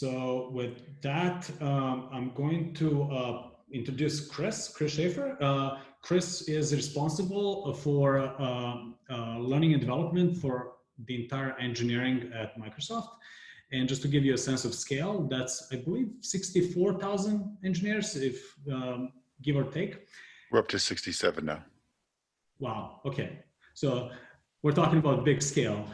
So with that, I'm going to introduce Chris Shaffer. Chris is responsible for learning and development for the entire engineering at Microsoft. And just to give you a sense of scale, that's, I believe, 64,000 engineers, if give or take. We're up to 67 now. Wow, okay. So we're talking about big scale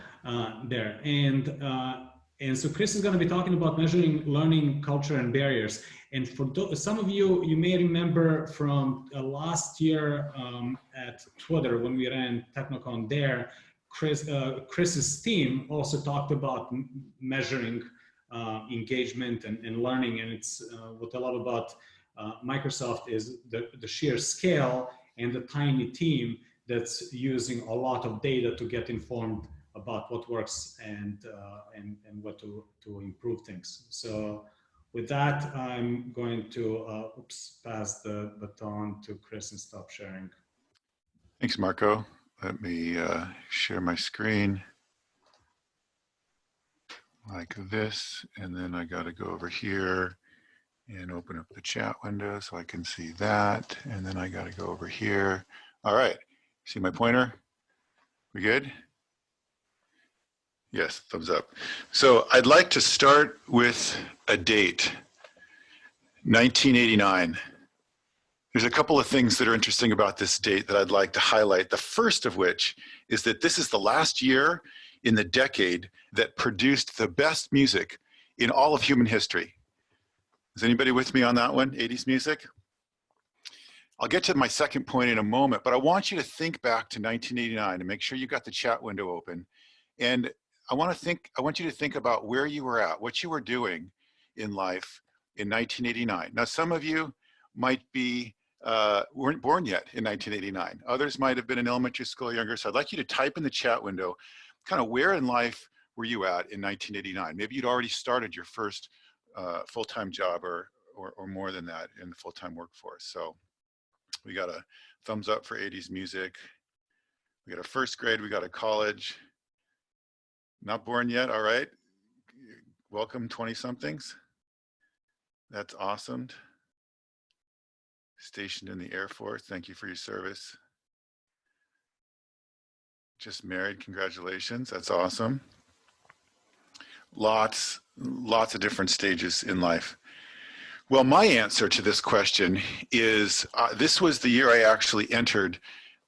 there. And so Chris is going to be talking about measuring learning culture and barriers. And for some of you, you may remember from last year at Twitter when we ran TechKnowCon there, Chris's team also talked about measuring engagement and learning. And it's what I love about Microsoft is the sheer scale and the tiny team that's using a lot of data to get informed about what works and what to improve things. So with that, I'm going to pass the baton to Chris and stop sharing. Thanks, Marco. Let me share my screen like this, and then I got to go over here and open up the chat window so I can see that, and then I got to go over here. All right, see my pointer? We good? Yes, thumbs up. So I'd like to start with a date, 1989. There's a couple of things that are interesting about this date that I'd like to highlight. The first of which is that this is the last year in the decade that produced the best music in all of human history. Is anybody with me on that one, 80s music? I'll get to my second point in a moment, but I want you to think back to 1989 and make sure you got the chat window open. And I want you to think about where you were at, what you were doing in life in 1989. Now, some of you might be weren't born yet in 1989. Others might have been in elementary school or younger. So I'd like you to type in the chat window, kind of where in life were you at in 1989? Maybe you'd already started your first full-time job or more than that in the full-time workforce. So we got a thumbs up for 80s music. We got a first grade, we got a college. Not born yet, all right. Welcome 20-somethings. That's awesome. Stationed in the Air Force, thank you for your service. Just married, congratulations, that's awesome. Lots of different stages in life. Well, my answer to this question is this was the year I actually entered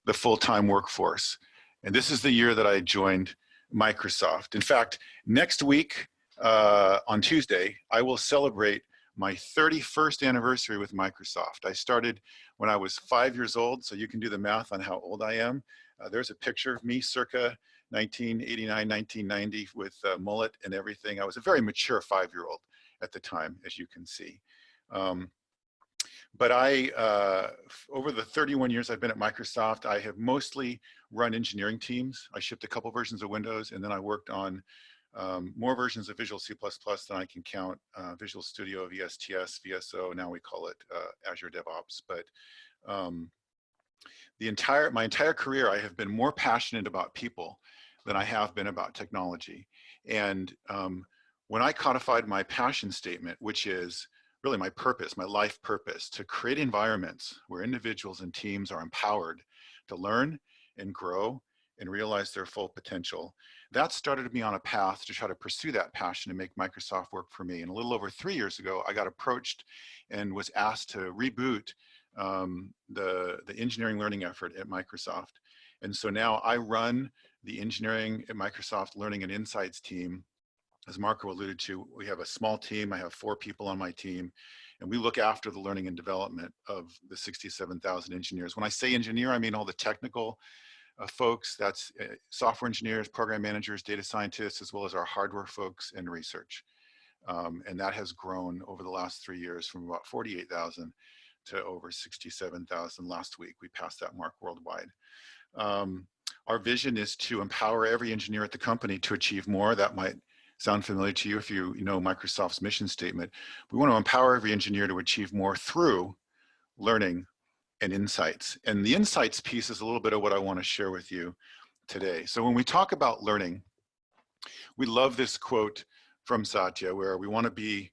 the full-time workforce. And this is the year that I joined Microsoft. In fact, next week on Tuesday, I will celebrate my 31st anniversary with Microsoft. I started when I was 5 years old, so you can do the math on how old I am. There's a picture of me circa 1989, 1990 with a mullet and everything. I was a very mature 5-year-old at the time, as you can see. But over the 31 years I've been at Microsoft, I have mostly run engineering teams. I shipped a couple versions of Windows, and then I worked on more versions of Visual C++ than I can count, Visual Studio, VSTS, VSO, now we call it Azure DevOps. But my entire career, I have been more passionate about people than I have been about technology. And when I codified my passion statement, which is really my purpose, my life purpose, to create environments where individuals and teams are empowered to learn and grow and realize their full potential, that started me on a path to try to pursue that passion and make Microsoft work for me. And a little over 3 years ago, I got approached and was asked to reboot the engineering learning effort at Microsoft. And so now I run the engineering at Microsoft Learning and Insights team. As Marco alluded to, we have a small team. I have 4 people on my team, and we look after the learning and development of the 67,000 engineers. When I say engineer, I mean all the technical folks. That's software engineers, program managers, data scientists, as well as our hardware folks and research. And that has grown over the last 3 years from about 48,000 to over 67,000. Last week, we passed that mark worldwide. Our vision is to empower every engineer at the company to achieve more. That might sound familiar to you if you know Microsoft's mission statement. We want to empower every engineer to achieve more through learning and insights. And the insights piece is a little bit of what I want to share with you today. So when we talk about learning, we love this quote from Satya, where we want to be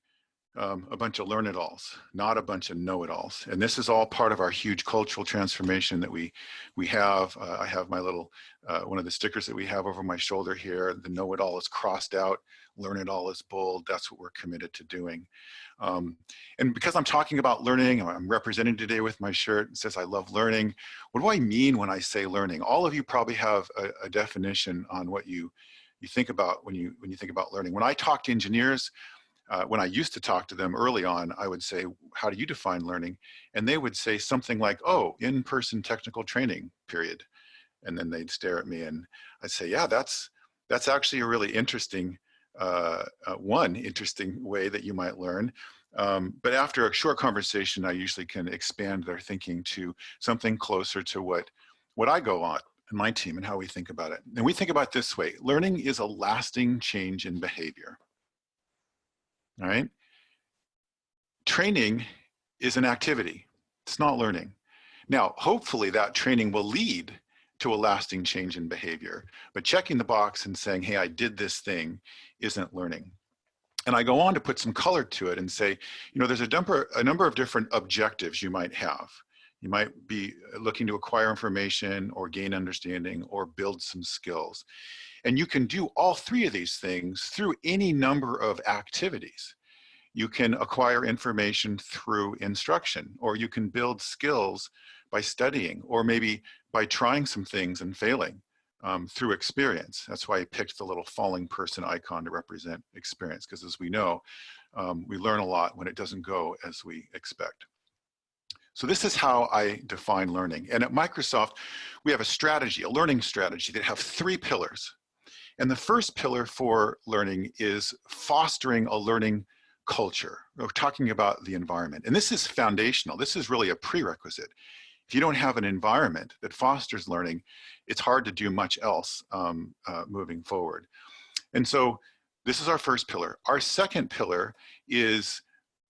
a bunch of learn-it-alls, not a bunch of know-it-alls. And this is all part of our huge cultural transformation that we have. I have my little, one of the stickers that we have over my shoulder here. The know-it-all is crossed out, learn-it-all is bold. That's what we're committed to doing. And because I'm talking about learning, I'm representing today with my shirt that says I love learning. What do I mean when I say learning? All of you probably have a definition on what you think about when you think about learning. When I talk to engineers, when I used to talk to them early on, I would say, how do you define learning? And they would say something like, oh, in-person technical training, period. And then they'd stare at me and I'd say, yeah, that's actually a really interesting, one interesting way that you might learn. But after a short conversation, I usually can expand their thinking to something closer to what I go on in my team and how we think about it. And we think about it this way: learning is a lasting change in behavior. All right. Training is an activity. It's not learning. Now, hopefully that training will lead to a lasting change in behavior, but checking the box and saying, hey, I did this thing isn't learning. And I go on to put some color to it and say, you know, there's a number of different objectives you might have. You might be looking to acquire information or gain understanding or build some skills. And you can do all three of these things through any number of activities. You can acquire information through instruction, or you can build skills by studying, or maybe by trying some things and failing through experience. That's why I picked the little falling person icon to represent experience, because as we know, we learn a lot when it doesn't go as we expect. So this is how I define learning. And at Microsoft, we have a strategy, a learning strategy that have 3 pillars. And the first pillar for learning is fostering a learning culture. We're talking about the environment. And this is foundational. This is really a prerequisite. If you don't have an environment that fosters learning, it's hard to do much else moving forward. And so this is our first pillar. Our second pillar is,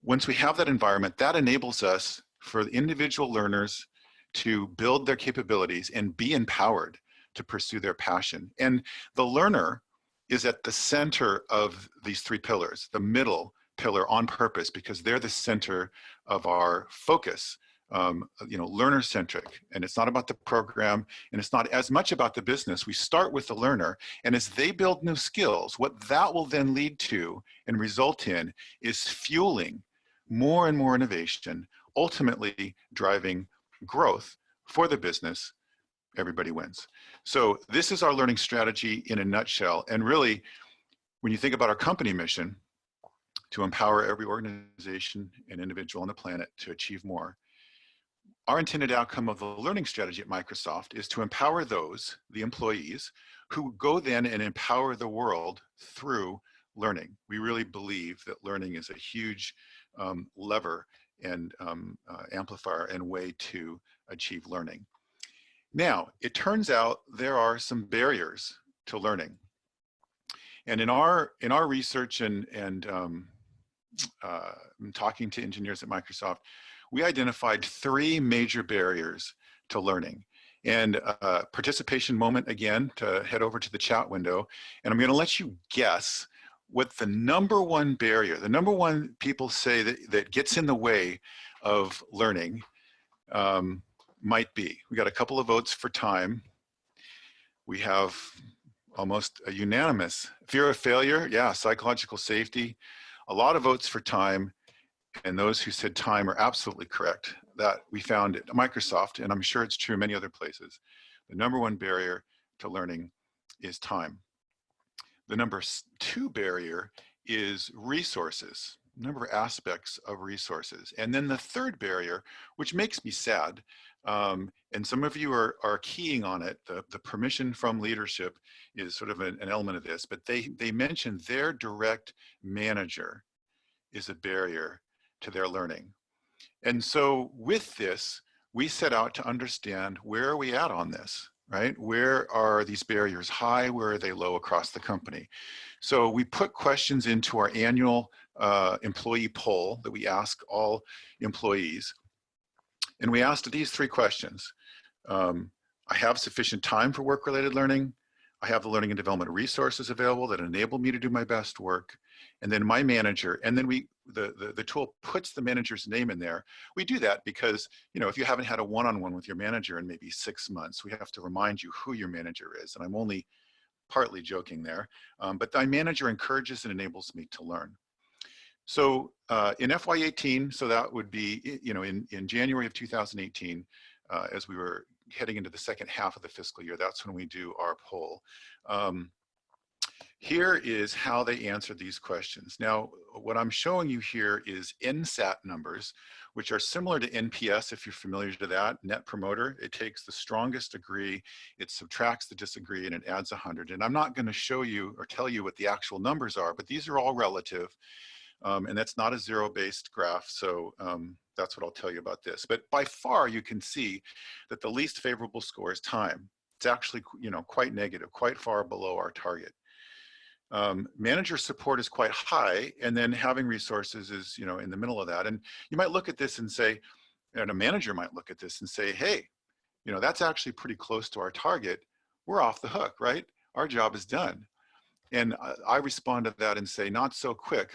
once we have that environment, that enables us for the individual learners to build their capabilities and be empowered to pursue their passion. And the learner is at the center of these 3 pillars, the middle pillar on purpose, because they're the center of our focus, you know, learner-centric. And it's not about the program, and it's not as much about the business. We start with the learner, and as they build new skills, what that will then lead to and result in is fueling more and more innovation, ultimately driving growth for the business. Everybody wins. So this is our learning strategy in a nutshell. And really, when you think about our company mission, to empower every organization and individual on the planet to achieve more, our intended outcome of the learning strategy at Microsoft is to empower those, the employees, who go then and empower the world through learning. We really believe that learning is a huge lever and amplifier and way to achieve learning. Now, it turns out there are some barriers to learning. And in our research and talking to engineers at Microsoft, we identified 3 major barriers to learning. And participation moment again, to head over to the chat window, and I'm going to let you guess what the #1 barrier, the #1 people say that gets in the way of learning might be. We got a couple of votes for time. We have almost a unanimous fear of failure. Yeah, psychological safety. A lot of votes for time. And those who said time are absolutely correct. That we found at Microsoft, and I'm sure it's true in many other places. The #1 barrier to learning is time. The #2 barrier is resources, number of aspects of resources. And then the third barrier, which makes me sad, and some of you are keying on it, the permission from leadership is sort of an element of this, but they mentioned their direct manager is a barrier to their learning. And so with this, we set out to understand, where are we at on this, right? Where are these barriers high? Where are they low across the company? So we put questions into our annual employee poll that we ask all employees. And we asked these 3 questions. I have sufficient time for work-related learning. I have the learning and development resources available that enable me to do my best work. and then my manager, and then the tool puts the manager's name in there. We do that because, you know, if you haven't had a one-on-one with your manager in maybe 6 months, we have to remind you who your manager is. And I'm only partly joking there, but my manager encourages and enables me to learn. So in FY18, so that would be, you know, in January of 2018, as we were heading into the second half of the fiscal year, that's when we do our poll. Here is how they answered these questions. Now, what I'm showing you here is NSAT numbers, which are similar to NPS, if you're familiar to that, Net Promoter. It takes the strongest agree, it subtracts the disagree, and it adds 100. And I'm not going to show you or tell you what the actual numbers are, but these are all relative. And that's not a zero-based graph, so that's what I'll tell you about this. But by far, you can see that the least favorable score is time. It's actually, you know, quite negative, quite far below our target. Manager support is quite high, and then having resources is, you know, in the middle of that. And you might look at this and say, and a manager might look at this and say, hey, you know, that's actually pretty close to our target. We're off the hook, right? Our job is done. And I respond to that and say, not so quick,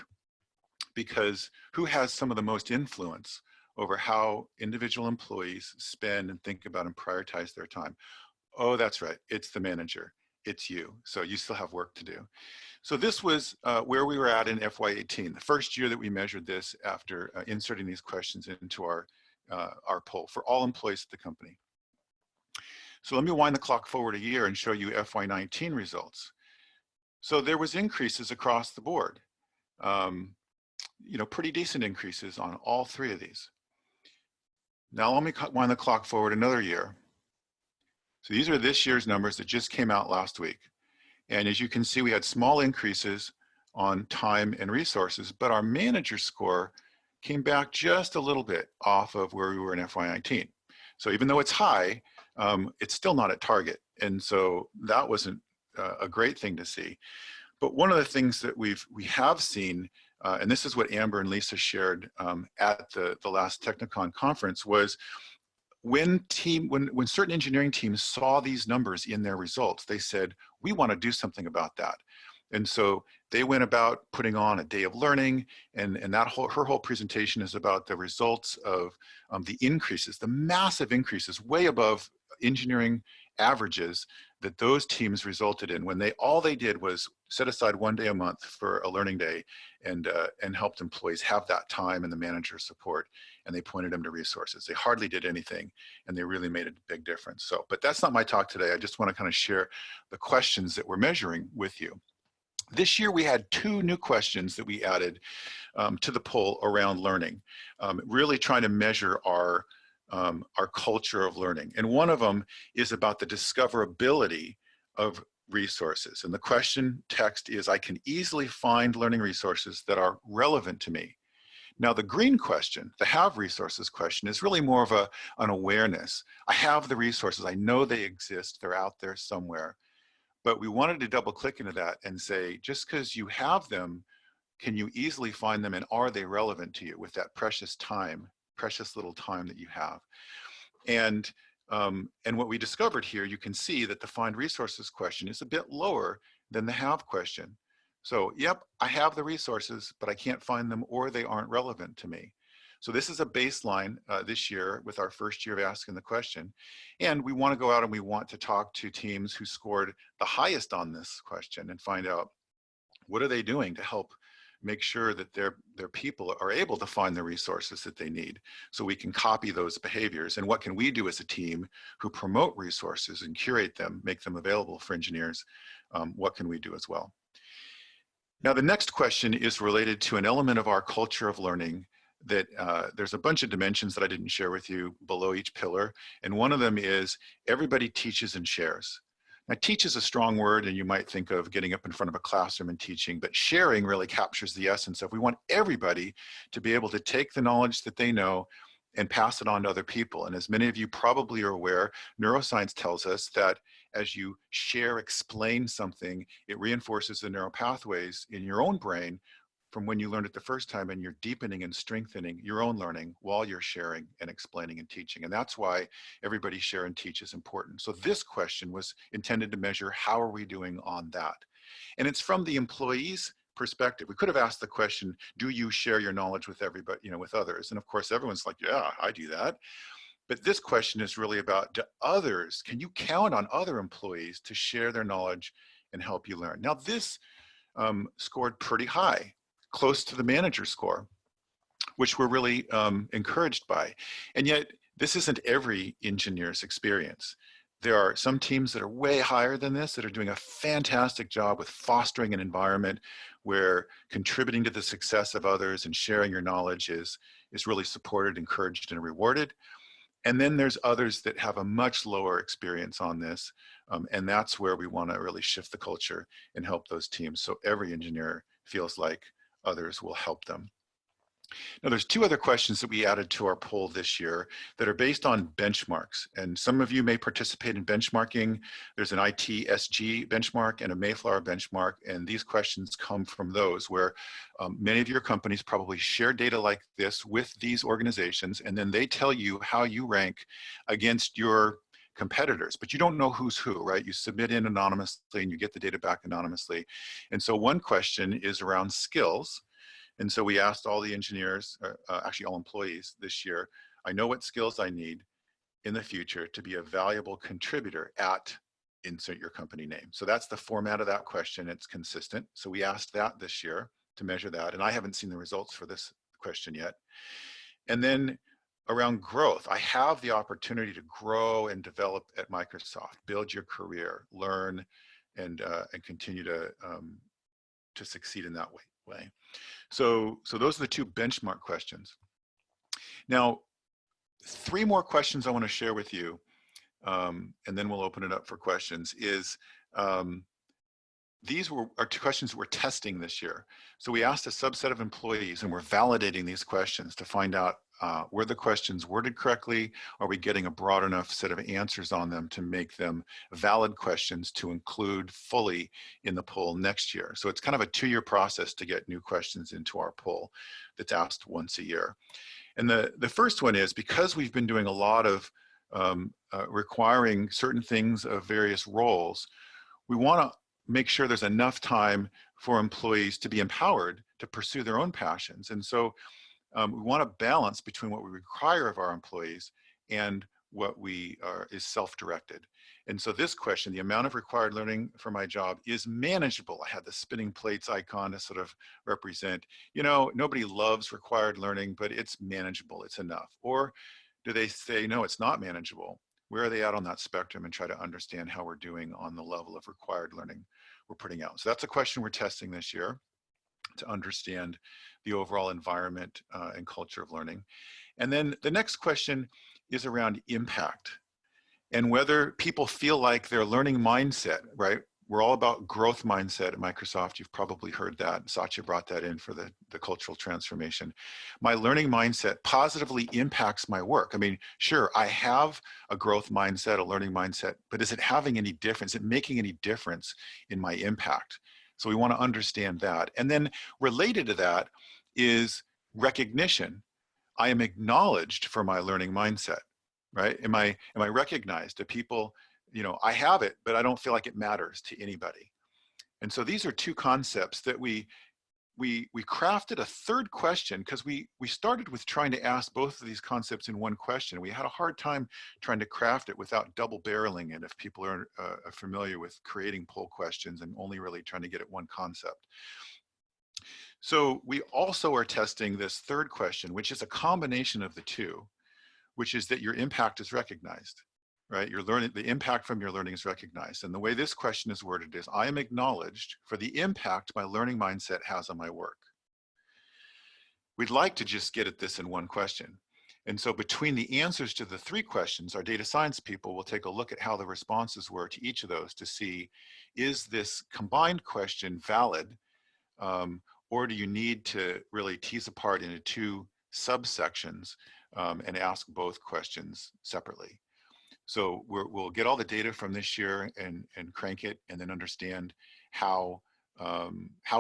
because who has some of the most influence over how individual employees spend and think about and prioritize their time? Oh, that's right, it's the manager, it's you. So you still have work to do. So this was where we were at in FY18, the first year that we measured this after inserting these questions into our poll for all employees at the company. So let me wind the clock forward a year and show you FY19 results. So there was increases across the board. You know, pretty decent increases on all three of these. Now let me wind the clock forward another year. So these are this year's numbers that just came out last week. And as you can see, we had small increases on time and resources, but our manager score came back just a little bit off of where we were in FY19. So even though it's high, it's still not at target. And so that wasn't a great thing to see. But one of the things that we have seen, and this is what Amber and Lisa shared at the last TechKnowCon conference, was when certain engineering teams saw these numbers in their results, they said, we want to do something about that. And so they went about putting on a day of learning, and that her whole presentation is about the results of the increases, the massive increases way above engineering averages that those teams resulted in when all they did was set aside one day a month for a learning day and helped employees have that time and the manager support, and they pointed them to resources. They hardly did anything, and they really made a big difference. So, but that's not my talk today. I just want to kind of share the questions that we're measuring with you. This year we had 2 new questions that we added to the poll around learning, really trying to measure our culture of learning. And one of them is about the discoverability of resources. And the question text is, I can easily find learning resources that are relevant to me. Now the green question, the have resources question, is really more of an awareness. I have the resources, I know they exist, they're out there somewhere. But we wanted to double click into that and say, just because you have them, can you easily find them, and are they relevant to you with that precious time, precious little time that you have? And what we discovered here, you can see that the find resources question is a bit lower than the have question. So, yep, I have the resources, but I can't find them, or they aren't relevant to me. So this is a baseline this year with our first year of asking the question. And we want to go out and we want to talk to teams who scored the highest on this question and find out, what are they doing to help make sure that their people are able to find the resources that they need, so we can copy those behaviors. And what can we do as a team who promote resources and curate them, make them available for engineers? What can we do as well? Now, the next question is related to an element of our culture of learning that there's a bunch of dimensions that I didn't share with you below each pillar. And one of them is everybody teaches and shares. Now, teach is a strong word, and you might think of getting up in front of a classroom and teaching, but sharing really captures the essence of, we want everybody to be able to take the knowledge that they know and pass it on to other people. And as many of you probably are aware, neuroscience tells us that as you share, explain something, it reinforces the neural pathways in your own brain from when you learned it the first time, and you're deepening and strengthening your own learning while you're sharing and explaining and teaching. And that's why everybody share and teach is important. So this question was intended to measure, how are we doing on that? And it's from the employee's perspective. We could have asked the question, do you share your knowledge with everybody, with others? And of course, everyone's like, yeah, I do that. But this question is really about, can you count on other employees to share their knowledge and help you learn? Now this scored pretty high, close to the manager score, which we're really encouraged by. And yet this isn't every engineer's experience. There are some teams that are way higher than this that are doing a fantastic job with fostering an environment where contributing to the success of others and sharing your knowledge is really supported, encouraged, and rewarded. And then there's others that have a much lower experience on this. And that's where we want to really shift the culture and help those teams so every engineer feels like others will help them. Now, there's two other questions that we added to our poll this year that are based on benchmarks. And some of you may participate in benchmarking. There's an ITSG benchmark and a Mayflower benchmark. And these questions come from those where many of your companies probably share data like this with these organizations. And then they tell you how you rank against your competitors, but you don't know who's who, right? You submit in anonymously and you get the data back anonymously. And so one question is around skills. And so we asked all the engineers, actually all employees this year, I know what skills I need in the future to be a valuable contributor at insert your company name. So that's the format of that question. It's consistent. So we asked that this year to measure that. And I haven't seen the results for this question yet. And then around growth, I have the opportunity to grow and develop at Microsoft, build your career, learn, and continue to succeed in that way. So those are the two benchmark questions. Now, three more questions I want to share with you, and then we'll open it up for questions, is these are two questions that we're testing this year. So we asked a subset of employees and we're validating these questions to find out were the questions worded correctly? Are we getting a broad enough set of answers on them to make them valid questions to include fully in the poll next year? So it's kind of a 2-year process to get new questions into our poll that's asked once a year. And the first one is, because we've been doing a lot of requiring certain things of various roles, we want to make sure there's enough time for employees to be empowered to pursue their own passions. And so we want to balance between what we require of our employees and what is self-directed. And so this question, the amount of required learning for my job is manageable. I had the spinning plates icon to sort of represent, nobody loves required learning, but it's manageable, it's enough. Or do they say, no, it's not manageable? Where are they at on that spectrum, and try to understand how we're doing on the level of required learning we're putting out. So that's a question we're testing this year to understand the overall environment and culture of learning. And then the next question is around impact and whether people feel like their learning mindset, right? We're all about growth mindset at Microsoft. You've probably heard that. Satya brought that in for the cultural transformation. My learning mindset positively impacts my work. I mean, sure, I have a growth mindset, a learning mindset, but is it having any difference? Is it making any difference in my impact? So we want to understand that. And then related to that is recognition. I am acknowledged for my learning mindset, right? Am I recognized? Do people, I have it, but I don't feel like it matters to anybody. And so these are two concepts that we crafted a third question, because we started with trying to ask both of these concepts in one question. We had a hard time trying to craft it without double barreling it, if people are familiar with creating poll questions and only really trying to get at one concept. So we also are testing this third question, which is a combination of the two, which is that your impact is recognized, right? The impact from your learning is recognized. And the way this question is worded is, I am acknowledged for the impact my learning mindset has on my work. We'd like to just get at this in one question. And so between the answers to the three questions, our data science people will take a look at how the responses were to each of those to see, is this combined question valid? Or do you need to really tease apart into two subsections and ask both questions separately? So we'll get all the data from this year and crank it, and then understand how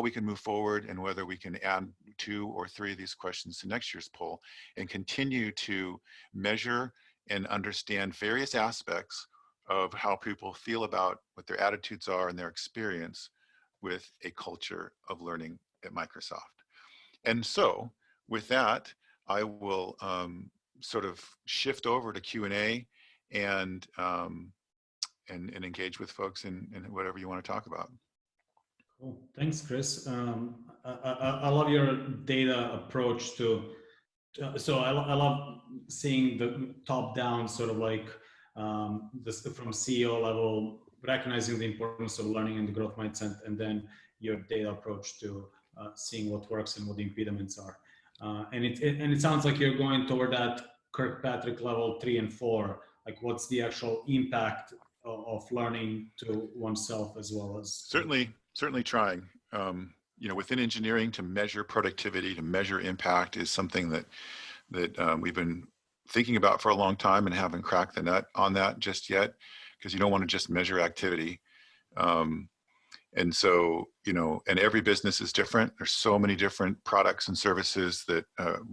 we can move forward and whether we can add 2 or 3 of these questions to next year's poll, and continue to measure and understand various aspects of how people feel about what their attitudes are and their experience with a culture of learning at Microsoft. And so with that, I will sort of shift over to Q&A and engage with folks in whatever you want to talk about. Cool. Thanks, Chris. I love your data approach to, so I love seeing the top down sort of like this from CEO level, recognizing the importance of learning and the growth mindset, and then your data approach to seeing what works and what the impediments are. And it sounds like you're going toward that Kirkpatrick level 3 and 4. Like, what's the actual impact of learning to oneself as well as certainly trying. You know, within engineering, to measure productivity, to measure impact is something that we've been thinking about for a long time and haven't cracked the nut on that just yet, because you don't want to just measure activity. And so, you know, and every business is different. There's so many different products and services that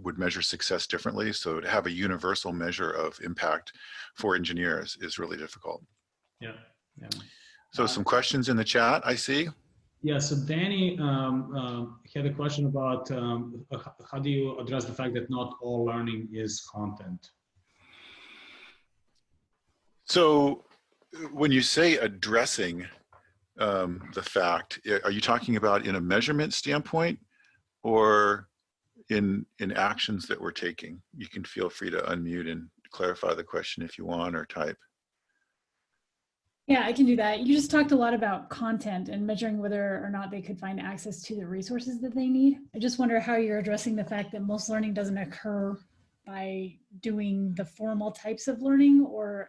would measure success differently. So to have a universal measure of impact for engineers is really difficult. Yeah. So some questions in the chat, I see. Yeah, so Danny had a question about how do you address the fact that not all learning is content? So when you say addressing the fact, are you talking about in a measurement standpoint or in actions that we're taking? You can feel free to unmute and clarify the question if you want, or type. Yeah, I can do that. You just talked a lot about content and measuring whether or not they could find access to the resources that they need. I just wonder how you're addressing the fact that most learning doesn't occur by doing the formal types of learning or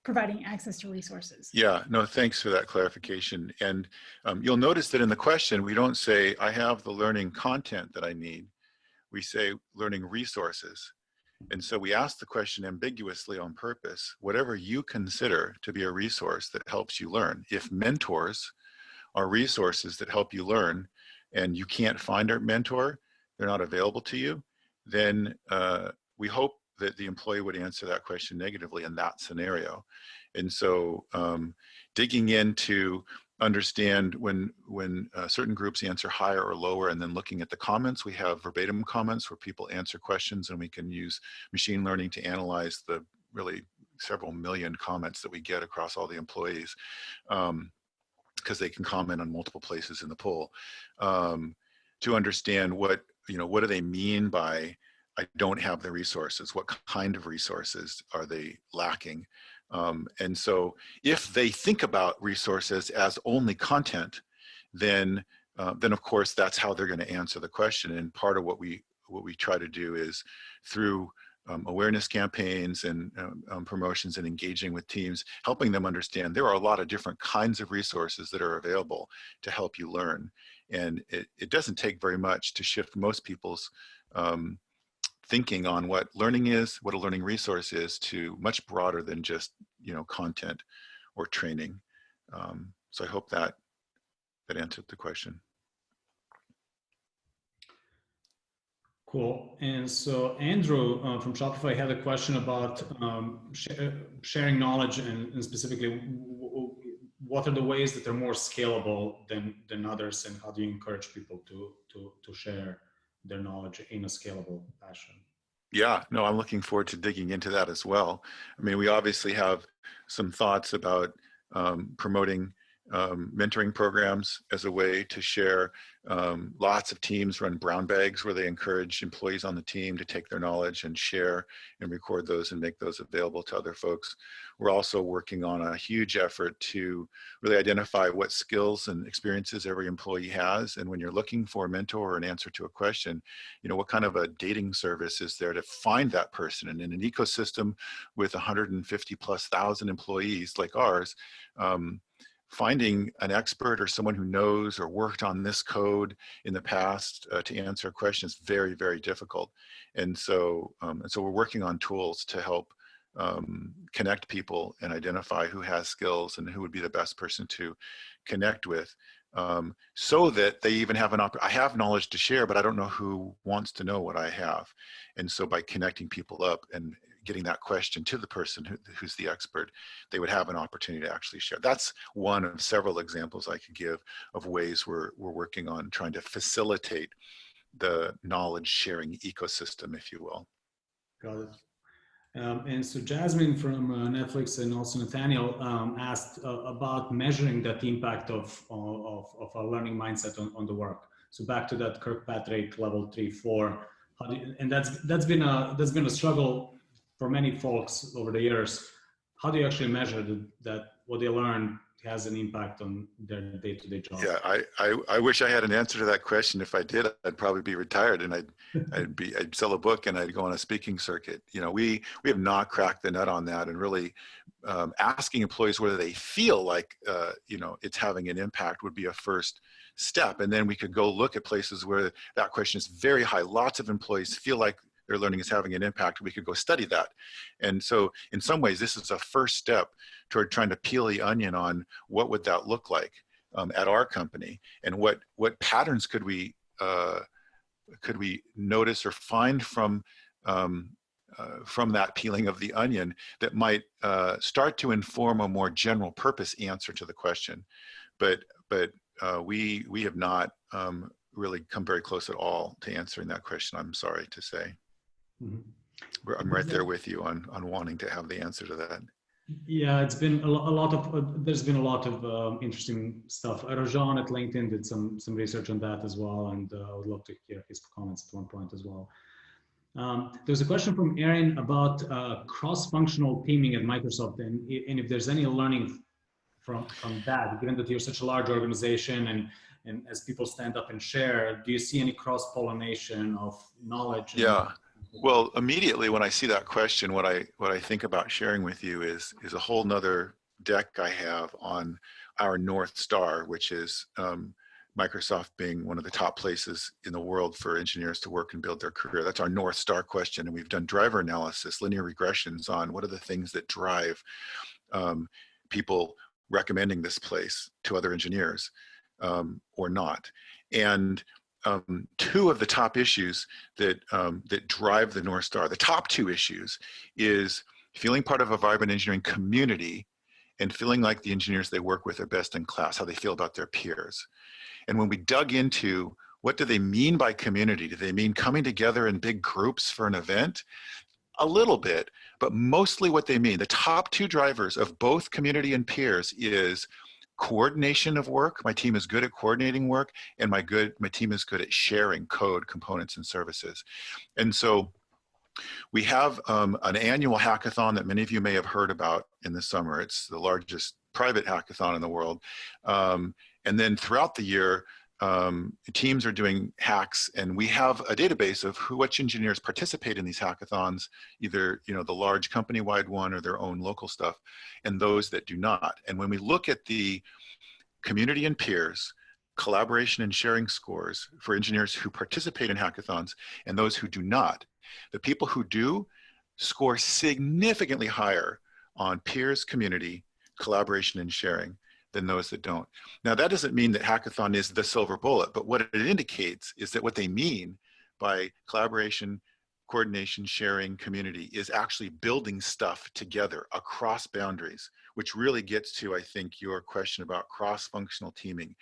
providing access to resources. Yeah, no, thanks for that clarification. And you'll notice that in the question, we don't say, I have the learning content that I need. We say learning resources. And so we ask the question ambiguously on purpose, whatever you consider to be a resource that helps you learn. If mentors are resources that help you learn and you can't find a mentor, they're not available to you, then we hope that the employee would answer that question negatively in that scenario. And so digging in to understand when certain groups answer higher or lower, and then looking at the comments, we have verbatim comments where people answer questions, and we can use machine learning to analyze the really several million comments that we get across all the employees, because they can comment on multiple places in the poll, to understand what do they mean by I don't have the resources, what kind of resources are they lacking? And so if they think about resources as only content, then of course that's how they're going to answer the question. And part of what we try to do is through awareness campaigns and promotions and engaging with teams, helping them understand there are a lot of different kinds of resources that are available to help you learn. And it doesn't take very much to shift most people's thinking on what learning is, what a learning resource is, to much broader than just content or training. So I hope that answered the question. Cool. And so Andrew from Shopify had a question about sharing knowledge, and specifically what are the ways that are more scalable than others, and how do you encourage people to share their knowledge in a scalable fashion? Yeah, no, I'm looking forward to digging into that as well. I mean, we obviously have some thoughts about promoting mentoring programs as a way to share. Lots of teams run brown bags where they encourage employees on the team to take their knowledge and share and record those and make those available to other folks. We're also working on a huge effort to really identify what skills and experiences every employee has. And when you're looking for a mentor or an answer to a question, what kind of a dating service is there to find that person? And in an ecosystem with 150,000+ employees like ours, finding an expert or someone who knows or worked on this code in the past to answer a question is very, very difficult. And so we're working on tools to help connect people and identify who has skills and who would be the best person to connect with, so that they even have I have knowledge to share, but I don't know who wants to know what I have. And so by connecting people up and getting that question to the person who's the expert, they would have an opportunity to actually share. That's one of several examples I could give of ways we're working on trying to facilitate the knowledge sharing ecosystem, if you will. Got it. And so Jasmine from Netflix and also Nathaniel asked about measuring that impact of a learning mindset on the work. So back to that Kirkpatrick level 3-4, and that's been a struggle for many folks over the years. How do you actually measure that what they learn has an impact on their day-to-day job? Yeah, I wish I had an answer to that question. If I did, I'd probably be retired and I'd sell a book and I'd go on a speaking circuit. You know, we have not cracked the nut on that, and really asking employees whether they feel like you know, it's having an impact would be a first step. And then we could go look at places where that question is very high. Lots of employees feel like their learning is having an impact. We could go study that. And so in some ways, this is a first step toward trying to peel the onion on what would that look like at our company, and what patterns could we notice or find from that peeling of the onion that might start to inform a more general purpose answer to the question. But we have not really come very close at all to answering that question, I'm sorry to say. Mm-hmm. I'm right there with you on wanting to have the answer to that. Yeah, it's been a lot of, there's been a lot of interesting stuff. Rajan at LinkedIn did some research on that as well, and I would love to hear his comments at one point as well. There's a question from Erin about cross-functional teaming at Microsoft, and if there's any learning from that, given that you're such a large organization, and as people stand up and share, do you see any cross-pollination of knowledge? Yeah. Well, immediately when I see that question, what I think about sharing with you is a whole nother deck I have on our North Star, which is Microsoft being one of the top places in the world for engineers to work and build their career. That's our North Star question. And we've done driver analysis, linear regressions on what are the things that drive people recommending this place to other engineers or not. And two of the top issues that drive the North Star, the top two issues, is feeling part of a vibrant engineering community and feeling like the engineers they work with are best in class, how they feel about their peers. And when we dug into what do they mean by community, do they mean coming together in big groups for an event? A little bit, but mostly what they mean, the top two drivers of both community and peers is coordination of work. My team is good at coordinating work, and my team is good at sharing code, components, and services. And so we have an annual hackathon that many of you may have heard about in the summer. It's the largest private hackathon in the world. And then throughout the year, teams are doing hacks, and we have a database of which engineers participate in these hackathons, either the large company-wide one or their own local stuff, and those that do not. And when we look at the community and peers, collaboration and sharing scores for engineers who participate in hackathons and those who do not, the people who do score significantly higher on peers, community, collaboration, and sharing than those that don't. Now, that doesn't mean that hackathon is the silver bullet, but what it indicates is that what they mean by collaboration, coordination, sharing, community is actually building stuff together across boundaries, which really gets to, I think, your question about cross-functional teaming.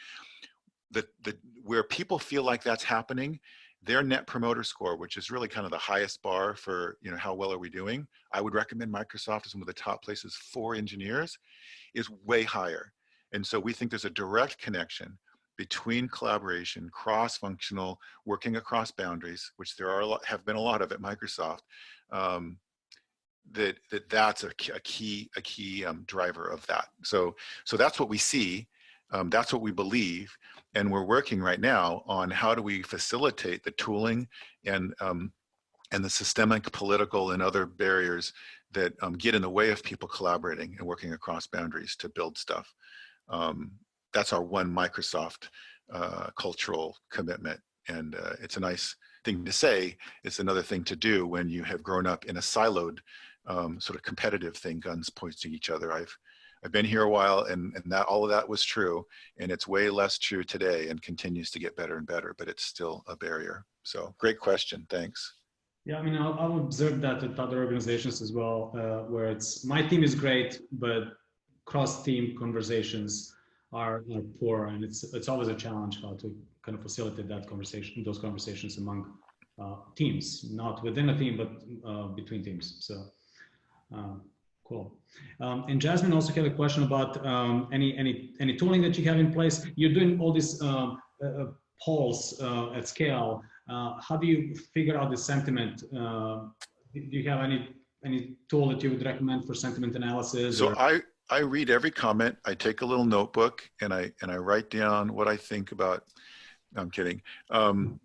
Where people feel like that's happening, their net promoter score, which is really kind of the highest bar for how well are we doing, I would recommend Microsoft as one of the top places for engineers, is way higher. And so we think there's a direct connection between collaboration, cross-functional, working across boundaries, which there have been a lot of at Microsoft, that's a key driver of that. So that's what we see, that's what we believe, and we're working right now on how do we facilitate the tooling and the systemic, political, and other barriers that get in the way of people collaborating and working across boundaries to build stuff. That's our one Microsoft cultural commitment. And it's a nice thing to say. It's another thing to do when you have grown up in a siloed sort of competitive thing, guns pointing each other. I've been here a while, and that all of that was true, and it's way less true today and continues to get better and better, but it's still a barrier. So great question, thanks. Yeah, I mean, I've observed that at other organizations as well, where it's my team is great, but cross-team conversations are poor, and it's always a challenge how to kind of facilitate that conversation, those conversations among teams, not within a team, but between teams. So, uh, cool. And Jasmine also had a question about any tooling that you have in place. You're doing all these polls at scale. How do you figure out the sentiment? Do you have any tool that you would recommend for sentiment analysis? So Or I read every comment. I take a little notebook and I write down what I think about. No, I'm kidding.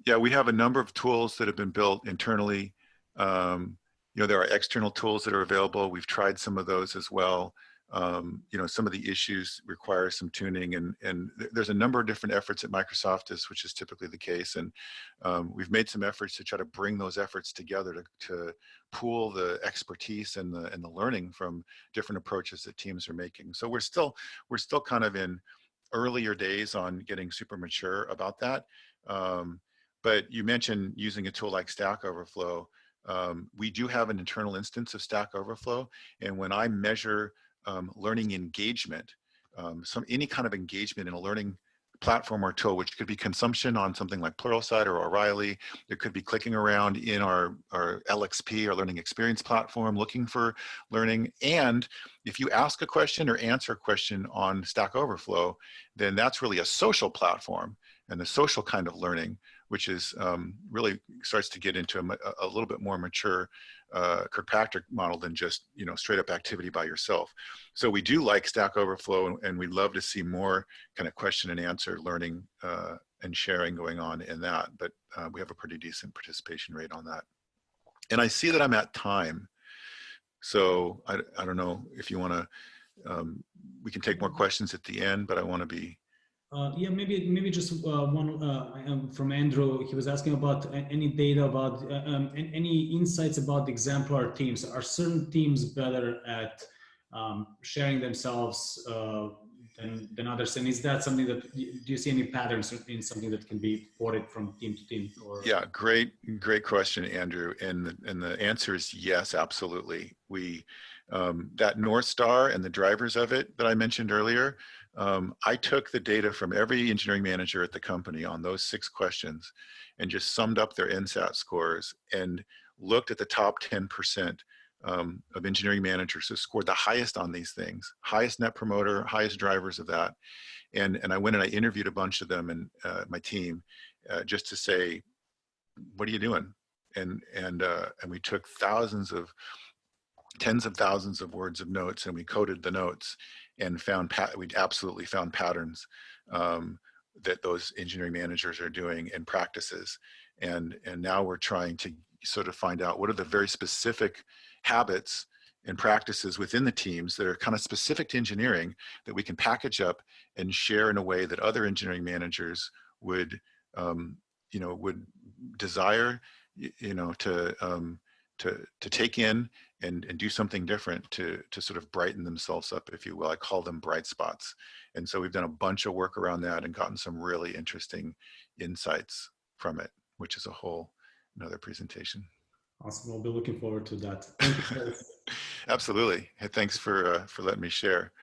Yeah, we have a number of tools that have been built internally. You know, there are external tools that are available. We've tried some of those as well. You know, some of the issues require some tuning, and there's a number of different efforts at Microsoft, which is typically the case. And we've made some efforts to try to bring those efforts together to pool the expertise and the learning from different approaches that teams are making. So we're still kind of in earlier days on getting super mature about that. But you mentioned using a tool like Stack Overflow. We do have an internal instance of Stack Overflow, and when I measure learning engagement, any kind of engagement in a learning platform or tool, which could be consumption on something like Pluralsight or O'Reilly. It could be clicking around in our LXP, our learning experience platform, looking for learning. And if you ask a question or answer a question on Stack Overflow, then that's really a social platform and the social kind of learning, which is really starts to get into a little bit more mature Kirkpatrick model than just, you know, straight up activity by yourself. So we do like Stack Overflow, and we'd love to see more kind of question and answer learning and sharing going on in that. But we have a pretty decent participation rate on that. And I see that I'm at time. So I don't know if you want to, we can take more questions at the end, but I want to be. yeah, maybe just one from Andrew. He was asking about any data about any insights about exemplar teams. Are certain teams better at sharing themselves than others? And is that something that, do you see any patterns in something that can be ported from team to team? Or? Yeah, great question, Andrew. And the answer is yes, absolutely. We that North Star and the drivers of it that I mentioned earlier. I took the data from every engineering manager at the company on those 6 questions and just summed up their NSAT scores and looked at the top 10% of engineering managers who scored the highest on these things, highest net promoter, highest drivers of that. And I went and I interviewed a bunch of them and my team just to say, what are you doing? And we took tens of thousands of words of notes, and we coded the notes and we absolutely found patterns that those engineering managers are doing in practices. And now we're trying to sort of find out what are the very specific habits and practices within the teams that are kind of specific to engineering that we can package up and share in a way that other engineering managers would, you know, would desire, you know, to take in and do something different to sort of brighten themselves up, if you will. I call them bright spots. And so we've done a bunch of work around that and gotten some really interesting insights from it, which is a whole another presentation. Awesome. We'll be looking forward to that. Thank you. Absolutely. Hey, thanks for letting me share.